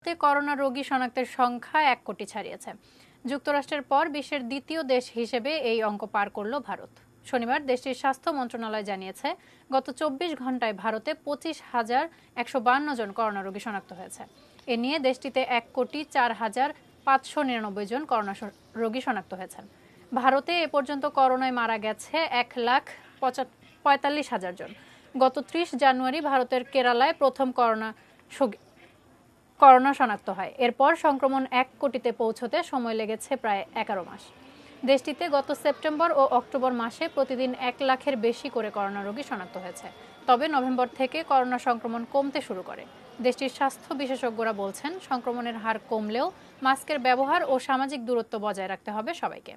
ভারতে করোনা রোগী শনাক্তের সংখ্যা 1 কোটি ছাড়িয়েছে। যুক্তরাষ্ট্রের পর বিশ্বের দ্বিতীয় দেশ হিসেবে এই অঙ্ক পার করল ভারত। শনিবার দেশটির স্বাস্থ্য মন্ত্রণালয় জানিয়েছে, গত 24 ঘন্টায় ভারতে 25,152 জন করোনা রোগী শনাক্ত হয়েছে। এ নিয়ে দেশটিতে 1,04,599 জন করোনা রোগী শনাক্ত হয়েছেন। ভারতে এ পর্যন্ত করোনায় মারা গেছে 1,45,000 জন। গত 30 জানুয়ারি ভারতের কেরালায় প্রথম করোনা শনাক্ত হয়। এরপর সংক্রমণ 1 কোটিতে পৌঁছতে সময় লেগেছে প্রায় 11 মাস। দেশটিতে গত সেপ্টেম্বর ও অক্টোবর মাসে প্রতিদিন 1 লাখের বেশি করে করোনা রোগী শনাক্ত হয়েছে। তবে নভেম্বর থেকে করোনা সংক্রমণ কমতে শুরু করে। দেশটির স্বাস্থ্য বিশেষজ্ঞরা বলছেন, সংক্রমণের হার কমলেও মাস্কের ব্যবহার ও সামাজিক দূরত্ব বজায় রাখতে হবে সবাইকে।